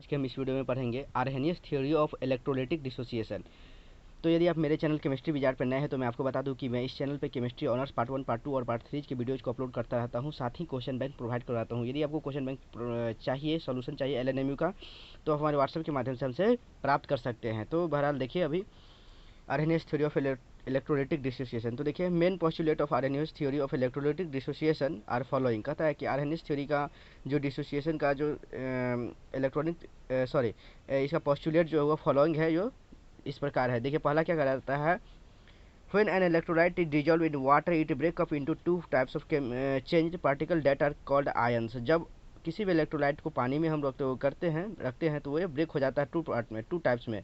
आज के हम इस वीडियो में पढ़ेंगे Arrhenius theory of electrolytic dissociation. तो यदि आप मेरे चैनल केमिस्ट्री विजार्ड पर नए हैं तो मैं आपको बता दूं कि मैं इस चैनल पे केमिस्ट्री ऑनर्स पार्ट 1, पार्ट 2 और पार्ट 3 के वीडियोज़ को अपलोड करता रहता हूं। साथ ही क्वेश्चन बैंक प्रोवाइड करवाता हूं। यदि आपको क्वेश्चन बैंक चाहिए, सोल्यूशन चाहिए एलएनएमयू का, तो हमारे व्हाट्सएप के माध्यम से हमसे प्राप्त कर सकते हैं। तो बहरहाल देखिए अभी Arrhenius theory of electrolytic dissociation. तो देखिए main postulate of Arrhenius theory of electrolytic dissociation are following. कहता है कि आर्हेनियस थ्योरी का जो डिसोसिएशन का जो इसका पोस्टुलेट जो है वो फॉलोइंग है, जो इस प्रकार है। देखिए पहला क्या कहता है, When an electrolyte is dissolved in water, it breaks up into two types of changed particle that are called ions. जब किसी भी इलेक्ट्रोलाइट को पानी में हम रखते हैं तो वो ब्रेक हो जाता है टू पार्ट में, टू टाइप्स में,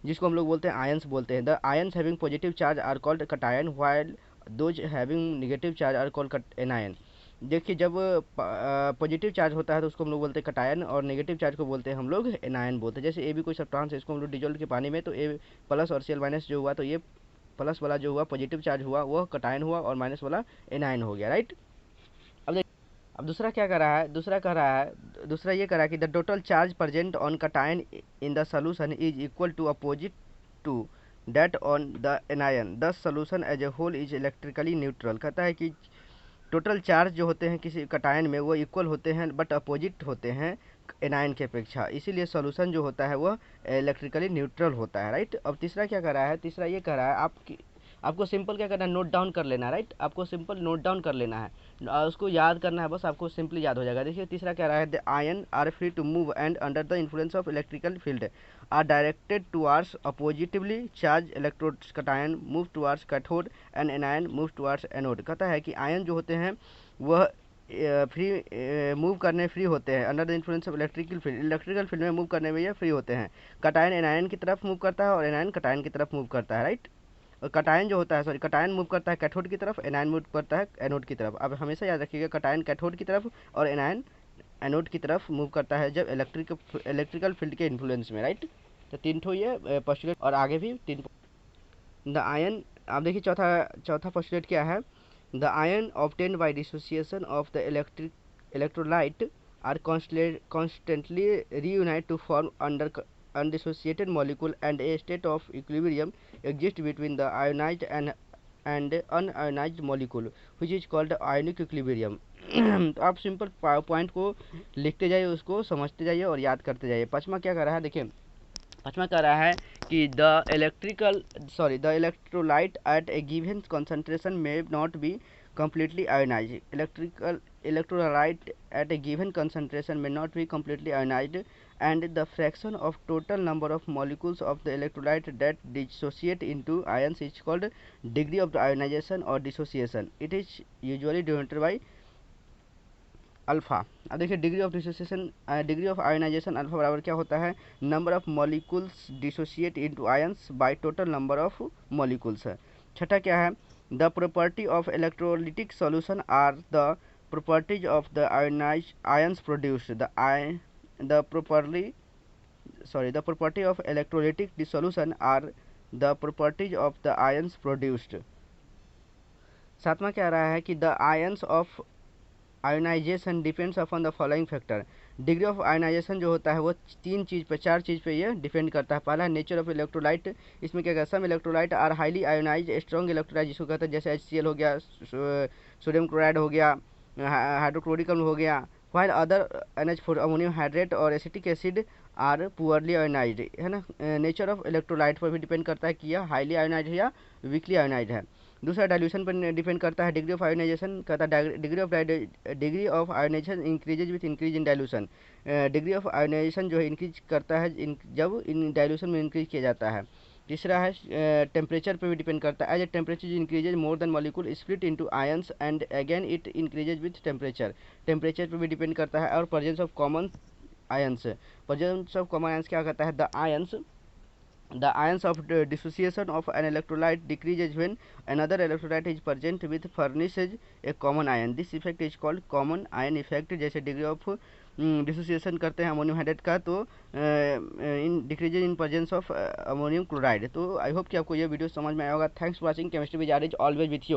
जिसको हम लोग बोलते हैं आयंस बोलते हैं। The ions having positive charge are called cation, while those having negative charge are called anion. देखिए जब पॉजिटिव चार्ज होता है तो उसको हम लोग बोलते हैं कटायन, और नेगेटिव चार्ज को बोलते हैं हम लोग एनायन बोलते हैं। जैसे ए भी कोई सब्सटेंस है, इसको हम लोग डिजोल्व के पानी में, तो ए प्लस और Cl माइनस जो हुआ, तो ये प्लस वाला जो हुआ पॉजिटिव चार्ज हुआ वह कटायन हुआ, और माइनस वाला एनायन हो गया, राइट। अब दूसरा क्या कर रहा है, दूसरा ये कर रहा है कि the total charge present on cation in the solution is equal to opposite to that on the anion, the solution as a whole is electrically neutral. कहता है कि टोटल चार्ज जो होते हैं किसी कटायन में वो इक्वल होते हैं बट अपोजिट होते हैं एनायन की अपेक्षा, इसीलिए सॉल्यूशन जो होता है वह इलेक्ट्रिकली न्यूट्रल होता है, राइट। अब तीसरा क्या कर रहा है, तीसरा ये कर रहा है आपको सिंपल क्या करना है, नोट डाउन कर लेना है, राइट। आपको सिंपल नोट डाउन कर लेना है, उसको याद करना है, बस आपको सिंपली याद हो जाएगा। देखिए तीसरा क्या रहा है, the ion are free to move and under the influence of electrical field are directed towards oppositely charge electrodes, cation move towards cathode and anion move towards anode. कहता है कि आयन जो होते हैं वह फ्री मूव करने free होते हैं under the influence of electrical field में मूव करने में ये फ्री होते हैं। कटायन एनायन की तरफ मूव करता है और एनायन कटायन की तरफ मूव करता है, राइट। और कटायन जो होता है कटायन मूव करता है कैथोड की तरफ, एनायन मूव करता है एनोड की तरफ। अब हमेशा याद रखिएगा कटायन कैथोड की तरफ और एनायन एनोड की तरफ मूव करता है जब इलेक्ट्रिकल फील्ड के इन्फ्लुएंस में, राइट। तो तीन ठो ये पोस्टुलेट, और आगे भी तीन। द आयन, आप देखिए चौथा पोस्टुलेट क्या है, the ion obtained by dissociation of the electrolyte are constantly reunite to form undissociated molecule, and a state of equilibrium exists between the ionized and unionized molecule which is called ionic equilibrium। तो आप simple point को लिखते जाइए, उसको समझते जाइए और याद करते जाइए। पांचवा क्या कर रहा है, देखिए पांचवा कह रहा है कि the electrolyte at a given concentration may not be completely ionized। Electrolyte at a given concentration may not be completely ionized, and the fraction of total number of molecules of the electrolyte that dissociate into ions is called degree of the ionization or dissociation. It is usually denoted by alpha. अब देखिए degree of ionisation alpha बराबर क्या होता है, number of molecules dissociate into ions by total number of molecules. छठा क्या है, the property of electrolytic solution are the properties of the ions produced. The property of electrolytic dissolution are the properties of the ions produced. सातवां क्या रहा है कि the ions of ionization depends upon the following factor. Degree of ionization जो होता है वो चार चीज़ पे ये डिपेंड करता है। पहला नेचर ऑफ इलेक्ट्रोलाइट, इसमें क्या कहता है, some electrolyte are highly ionise strong electrolyte, जिसको कहते हैं जैसे HCl हो गया, सोडियम क्लोराइड हो गया, हाइड्रोक्लोरिक अम्ल हो गया, while other NH4 ammonium hydrate और acetic acid are poorly ionised, है ना। नेचर ऑफ इलेक्ट्रोलाइट पर भी डिपेंड करता है कि यह हाईली आयोनाइज्ड है या वीकली आयोनाइज्ड है। दूसरा डाइल्यूशन पर डिपेंड करता है, डिग्री ऑफ आयोनाइजेशन कहता है degree of ionization increases with increase in dilution. Degree of ionization जो है इंक्रीज करता है जब इन डाइल्यूशन में इंक्रीज किया जाता है। तीसरा है टेम्परेचर पे भी डिपेंड करता है, as a temperature increases more then molecule split into ions and again it increases with temperature. Temperature पे भी डिपेंड करता है, और प्रेजेंस ऑफ कॉमन आयंस क्या कहता है, the ions of the dissociation of an electrolyte decreases when another electrolyte is present with furnishes a common ion. This effect is called common ion effect। जैसे degree of dissociation करते हैं ammonium hydrate का, तो in decreases in presence of ammonium chloride. तो I hope कि आपको ये video समझ में आया होगा। Thanks for watching. Chemistry with R is always with you.